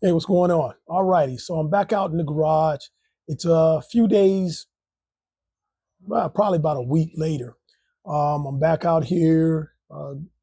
Hey, what's going on? All righty, so I'm back out in the garage. It's a few days, well, probably about a week later. I'm back out here,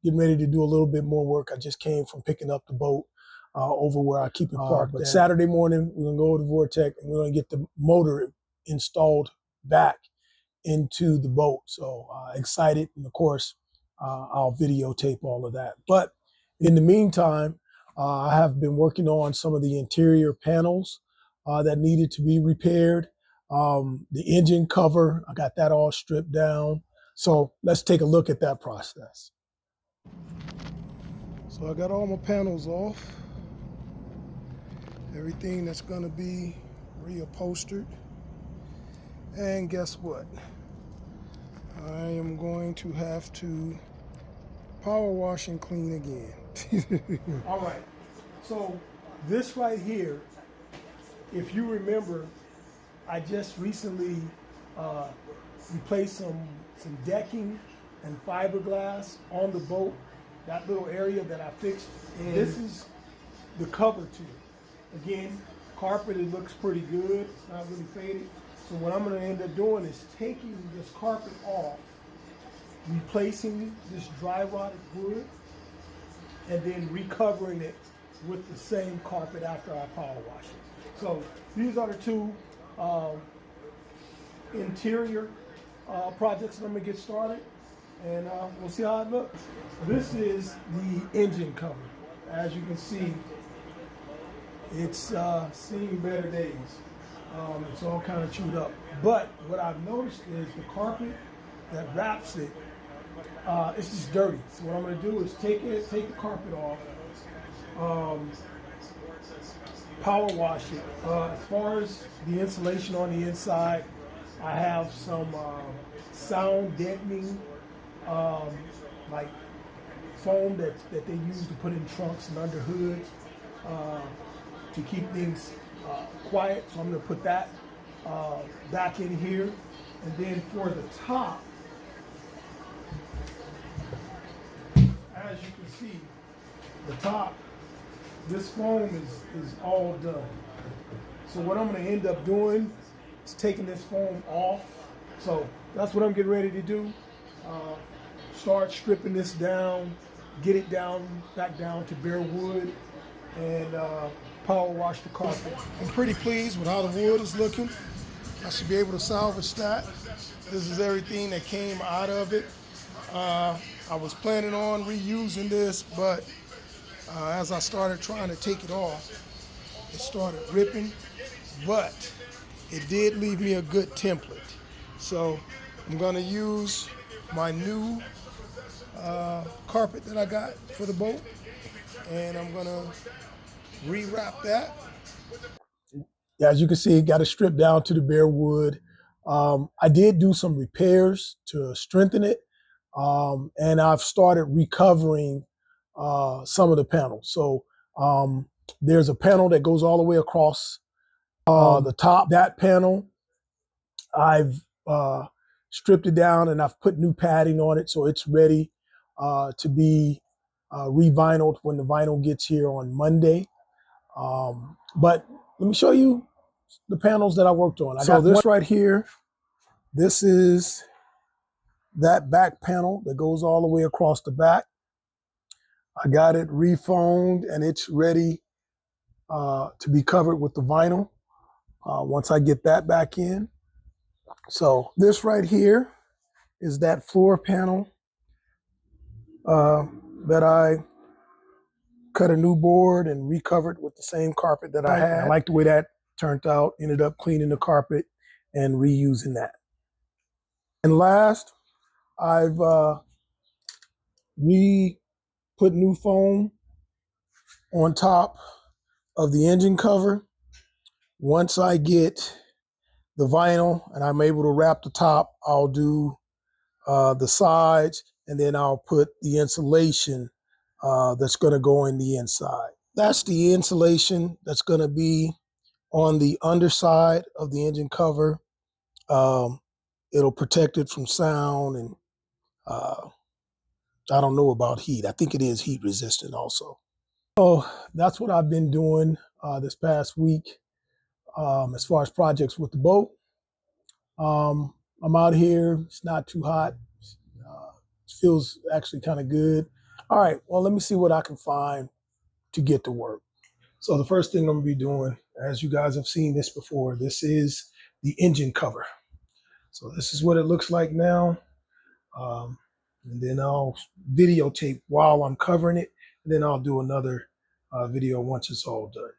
getting ready to do a little bit more work. I just came from picking up the boat over where I keep it parked. But Saturday morning, we're gonna go to Vortex and we're gonna get the motor installed back into the boat. So excited, and of course, I'll videotape all of that. But in the meantime, I have been working on some of the interior panels that needed to be repaired. The engine cover, I got that all stripped down. So let's take a look at that process. So I got all my panels off. Everything that's gonna be reupholstered. And guess what? I am going to have to power wash and clean again. All right, so this right here, if you remember, I just recently replaced some decking and fiberglass on the boat, that little area that I fixed. And this is the cover to it. Again, carpet, it looks pretty good. It's not really faded. So what I'm gonna end up doing is taking this carpet off, replacing this dry rotted wood, and then recovering it with the same carpet after I power wash it. So these are the two interior projects that I'm gonna get started, and we'll see how it looks. This is the engine cover. As you can see, it's seen better days. It's all kind of chewed up. But what I've noticed is the carpet that wraps it, it's just dirty. So what I'm gonna do is take the carpet off, power wash it. As far as the insulation on the inside, I have some sound deadening, like foam that they use to put in trunks and under hoods to keep things quiet. So I'm going to put that back in here. And then for the top, as you can see, the top, this foam is all done. So what I'm going to end up doing is taking this foam off. So that's what I'm getting ready to do. Start stripping this down, get it down, back down to bare wood, and power wash the carpet. I'm pretty pleased with how the wood is looking. I should be able to salvage that. This is everything that came out of it. I was planning on reusing this, but as I started trying to take it off, it started ripping, but it did leave me a good template. So I'm gonna use my new carpet that I got for the boat, and I'm gonna rewrap that. As you can see, got it stripped down to the bare wood. I did do some repairs to strengthen it, and I've started recovering some of the panels. So there's a panel that goes all the way across the top. That panel, I've stripped it down and I've put new padding on it, so it's ready to be re-vinyled when the vinyl gets here on Monday. But let me show you the panels that I worked on. So this right here, this is that back panel that goes all the way across the back. I got it refoamed and it's ready to be covered with the vinyl once I get that back in. So this right here is that floor panel that I cut a new board and recovered with the same carpet that I had. I like the way that turned out. Ended up cleaning the carpet and reusing that. And last, I've put new foam on top of the engine cover. Once I get the vinyl and I'm able to wrap the top, I'll do the sides, and then I'll put the insulation that's going to go in the inside. That's the insulation that's going to be on the underside of the engine cover. It'll protect it from sound, and I don't know about heat. I think it is heat resistant also. So that's what I've been doing. this past week as far as projects with the boat. I'm out here. It's not too hot. It feels actually kind of good. All right, well, let me see what I can find to get to work. So the first thing I'm gonna be doing, as you guys have seen this before, this is the engine cover. So this is what it looks like now. And then I'll videotape while I'm covering it. And then I'll do another video once it's all done.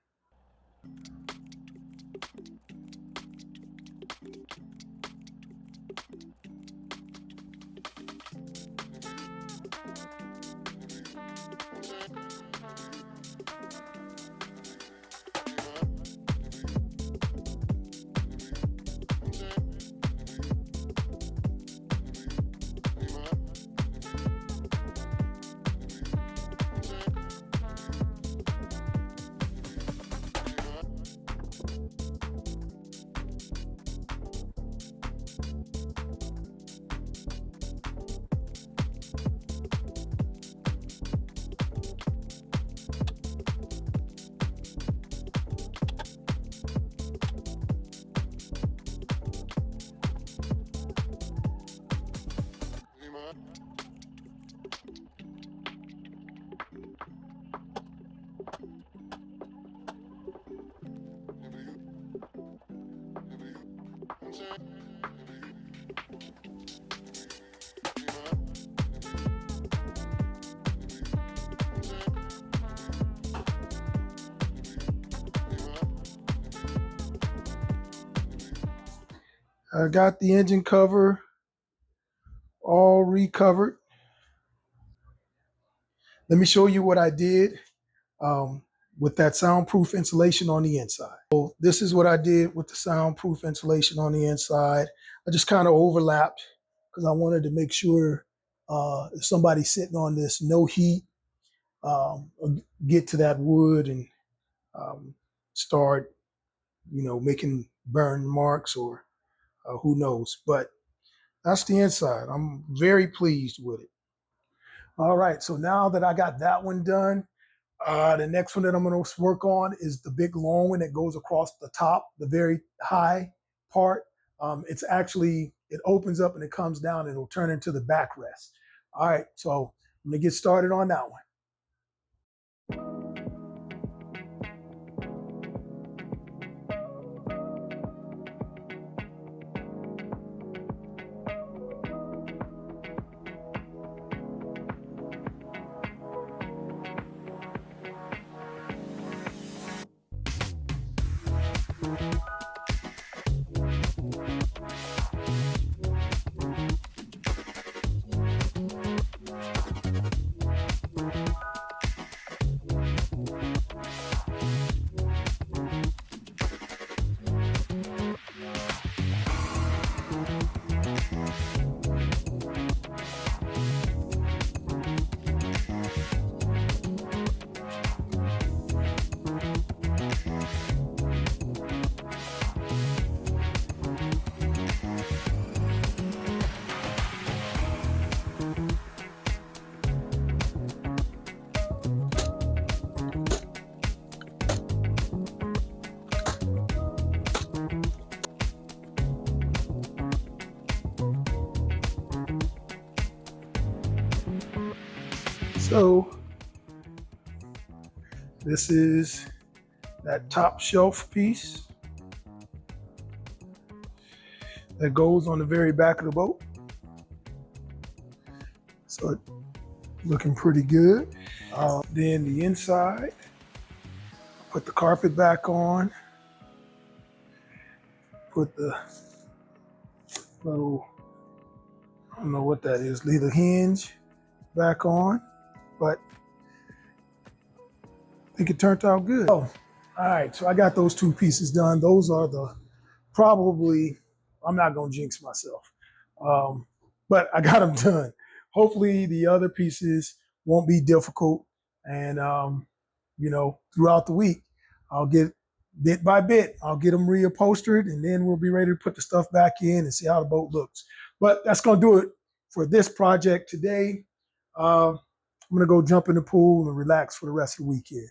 I got the engine cover all recovered. Let me show you what I did with that soundproof insulation on the inside. So this is what I did with the soundproof insulation on the inside. I just kind of overlapped because I wanted to make sure if somebody's sitting on this, no heat, get to that wood and start, making burn marks or who knows. But that's the inside. I'm very pleased with it. All right, so now that I got that one done, the next one that I'm going to work on is the big long one that goes across the top, the very high part. It opens up and it comes down and it'll turn into the backrest. All right, so I'm going to get started on that one. So this is that top shelf piece that goes on the very back of the boat. So it's looking pretty good. Then the inside, put the carpet back on, put the little, I don't know what that is, little hinge back on, but I think it turned out good. Oh, all right, so I got those two pieces done. Those are I'm not gonna jinx myself, but I got them done. Hopefully the other pieces won't be difficult. And, throughout the week, I'll get bit by bit, I'll get them reupholstered and then we'll be ready to put the stuff back in and see how the boat looks. But that's gonna do it for this project today. I'm gonna go jump in the pool and relax for the rest of the weekend.